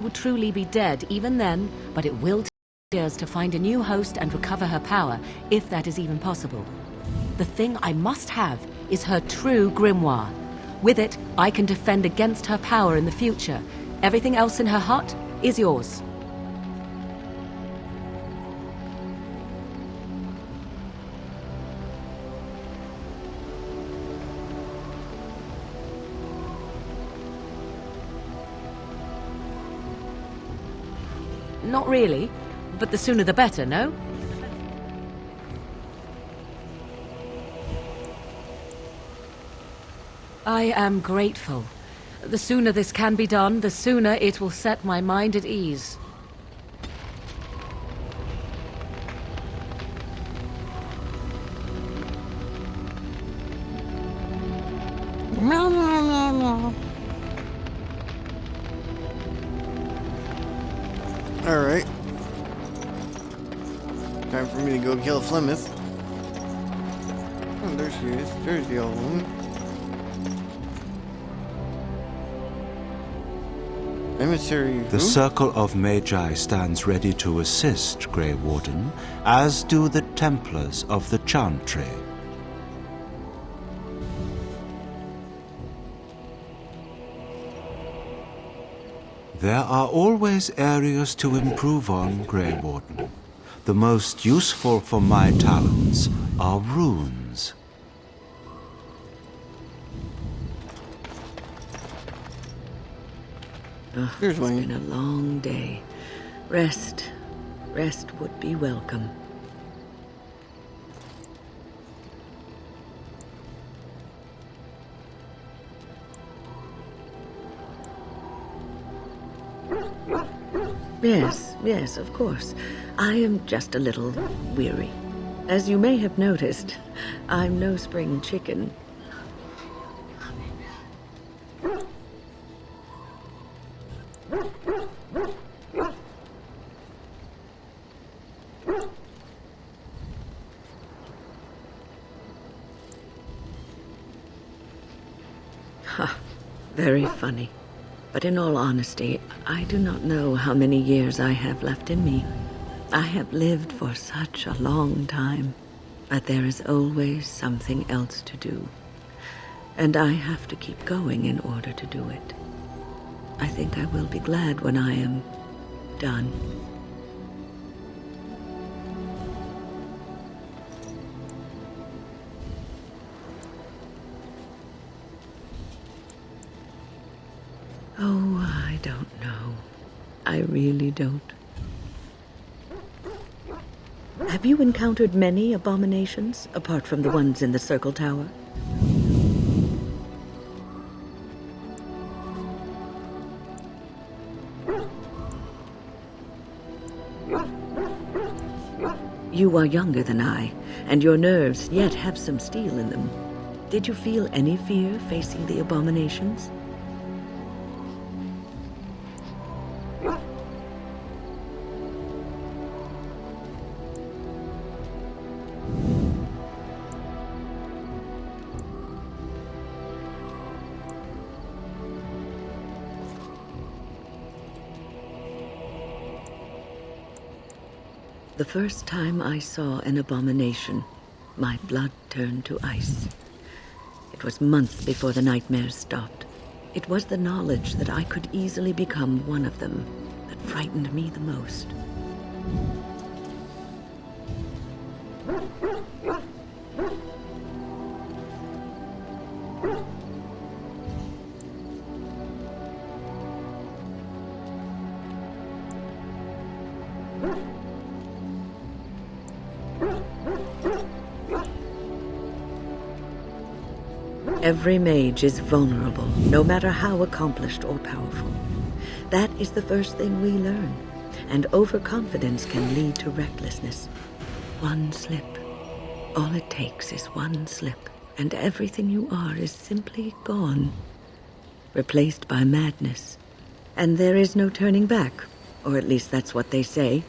would truly be dead even then, but it will take years to find a new host and recover her power, if that is even possible. The thing I must have is her true grimoire. With it, I can defend against her power in the future. Everything else in her hut is yours. Not really, but the sooner the better, no? I am grateful. The sooner this can be done, the sooner it will set my mind at ease. Alright. Time for me to go kill Flemeth. Oh, there she is. There's the old woman. Emissary The who? Circle of Magi stands ready to assist, Grey Warden, as do the Templars of the Chantry. There are always areas to improve on, Grey Warden. The most useful for my talents are runes. Here's It's one. been a long day. Rest would be welcome. Yes, of course. I am just a little weary. As you may have noticed, I'm no spring chicken. Ha, very funny. But in all honesty, I do not know how many years I have left in me. I have lived for such a long time, but there is always something else to do. And I have to keep going in order to do it. I think I will be glad when I am done. Oh, I don't know. I really don't. Have you encountered many abominations, apart from the ones in the Circle Tower? You are younger than I, and your nerves yet have some steel in them. Did you feel any fear facing the abominations? The first time I saw an abomination, my blood turned to ice. It was months before the nightmares stopped. It was the knowledge that I could easily become one of them that frightened me the most. Every mage is vulnerable, no matter how accomplished or powerful. That is the first thing we learn, and overconfidence can lead to recklessness. One slip. All it takes is one slip, and everything you are is simply gone, replaced by madness. And there is no turning back, or at least that's what they say.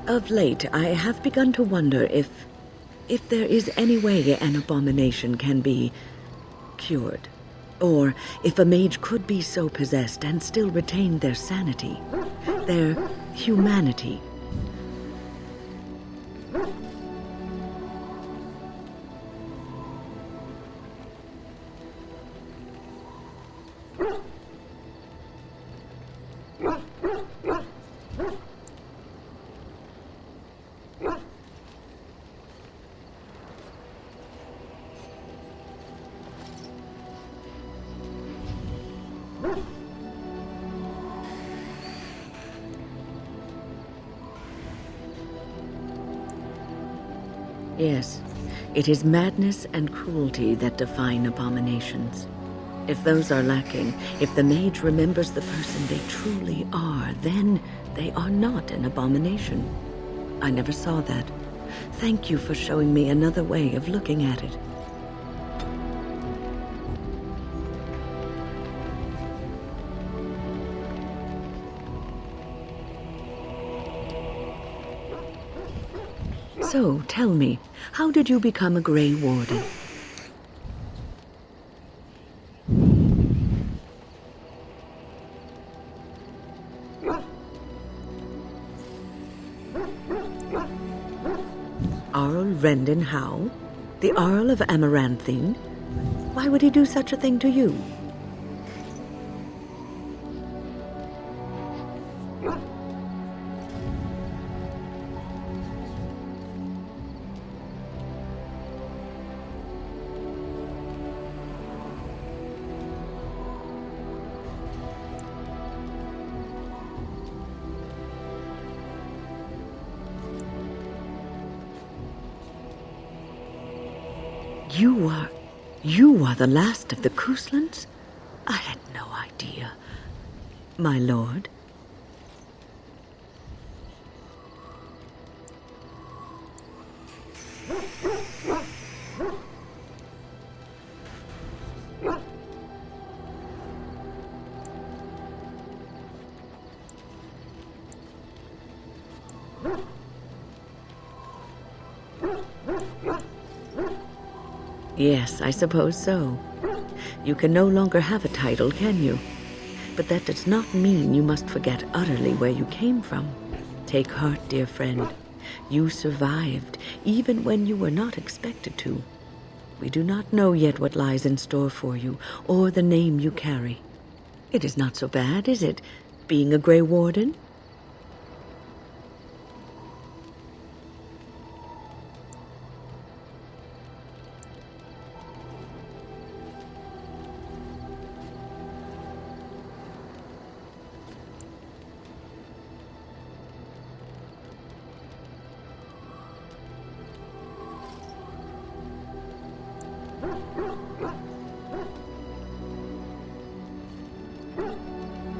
Of late, I have begun to wonder if If there is any way an abomination can be cured, or if a mage could be so possessed and still retain their sanity, their humanity. Yes, it is madness and cruelty that define abominations. If those are lacking, if the mage remembers the person they truly are, then they are not an abomination. I never saw that. Thank you for showing me another way of looking at it. So, tell me, how did you become a Grey Warden? Arl Rendon Howe? The Arl of Amaranthine? Why would he do such a thing to you? You are the last of the Couslands? I had no idea. My lord? Yes, I suppose so. You can no longer have a title, can you? But that does not mean you must forget utterly where you came from. Take heart, dear friend. You survived, even when you were not expected to. We do not know yet what lies in store for you, or the name you carry. It is not so bad, is it, being a Grey Warden?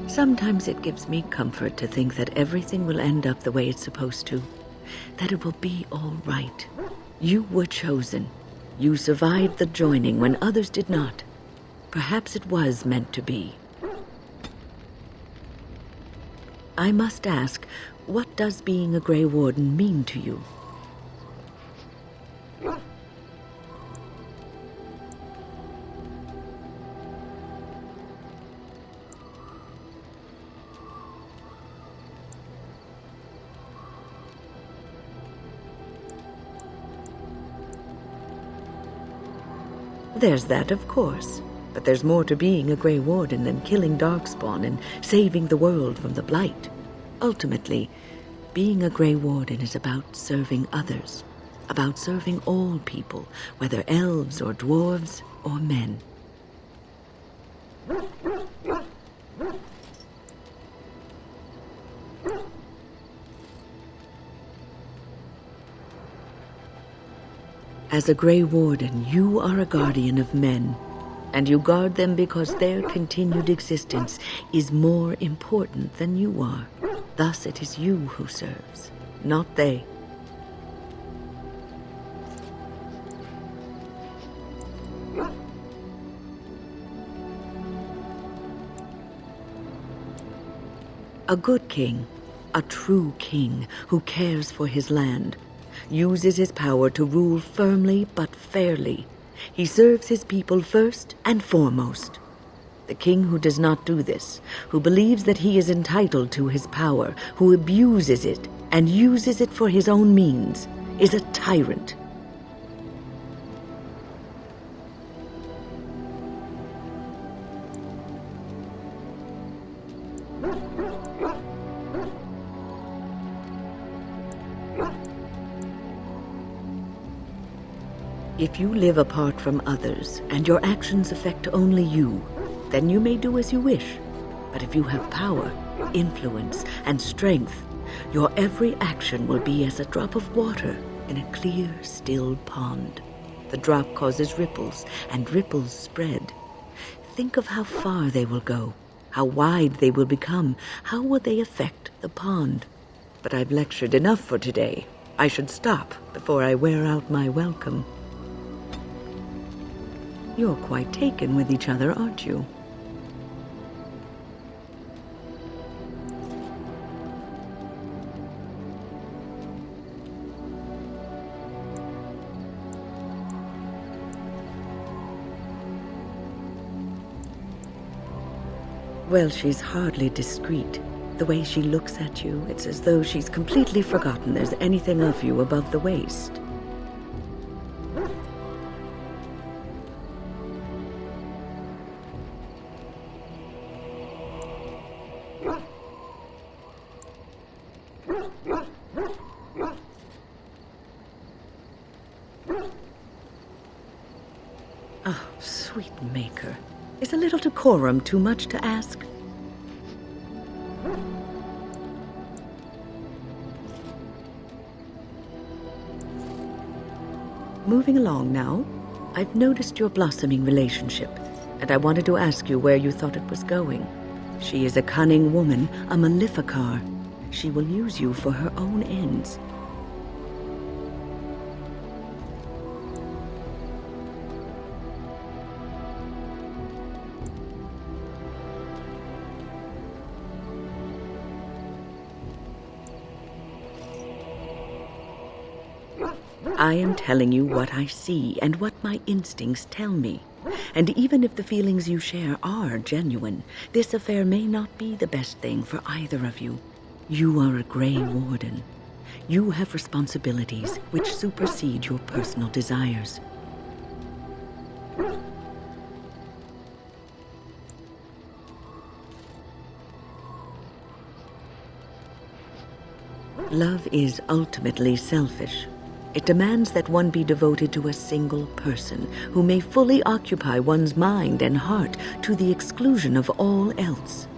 Sometimes it gives me comfort to think that everything will end up the way it's supposed to. That it will be all right. You were chosen. You survived the joining when others did not. Perhaps it was meant to be. I must ask, what does being a Grey Warden mean to you? There's that, of course. But there's more to being a Grey Warden than killing Darkspawn and saving the world from the Blight. Ultimately, being a Grey Warden is about serving others. About serving all people, whether elves or dwarves or men. As a Grey Warden, you are a guardian of men, and you guard them because their continued existence is more important than you are. Thus it is you who serves, not they. A good king, a true king who cares for his land, uses his power to rule firmly but fairly. He serves his people first and foremost. The king who does not do this, who believes that he is entitled to his power, who abuses it and uses it for his own means, is a tyrant. If you live apart from others and your actions affect only you, then you may do as you wish. But if you have power, influence, and strength, your every action will be as a drop of water in a clear, still pond. The drop causes ripples, and ripples spread. Think of how far they will go, how wide they will become, how will they affect the pond. But I've lectured enough for today. I should stop before I wear out my welcome. You're quite taken with each other, aren't you? Well, she's hardly discreet. The way she looks at you, it's as though she's completely forgotten there's anything of you above the waist. Oh, sweet maker. Is a little decorum too much to ask? Moving along now, I've noticed your blossoming relationship, and I wanted to ask you where you thought it was going. She is a cunning woman, a Maleficar. She will use you for her own ends. I am telling you what I see and what my instincts tell me. And even if the feelings you share are genuine, this affair may not be the best thing for either of you. You are a Grey Warden. You have responsibilities which supersede your personal desires. Love is ultimately selfish. It demands that one be devoted to a single person who may fully occupy one's mind and heart to the exclusion of all else.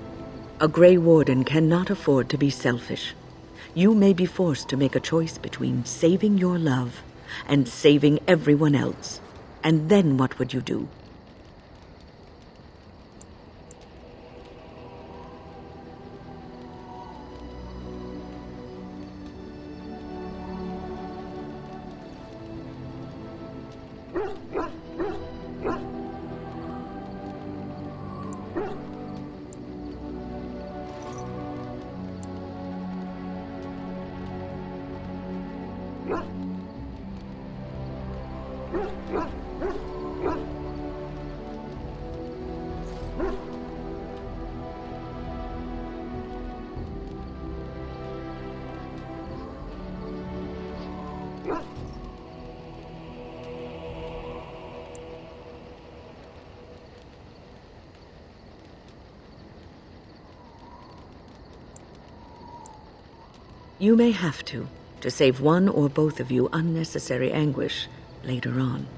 A Grey Warden cannot afford to be selfish. You may be forced to make a choice between saving your love and saving everyone else. And then what would you do? You may have to save one or both of you unnecessary anguish later on.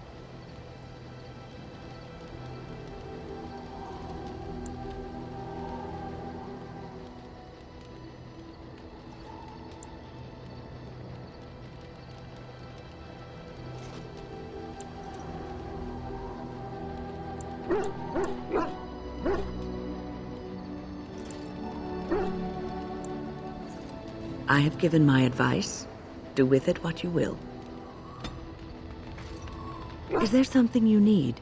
I have given my advice. Do with it what you will. Is there something you need?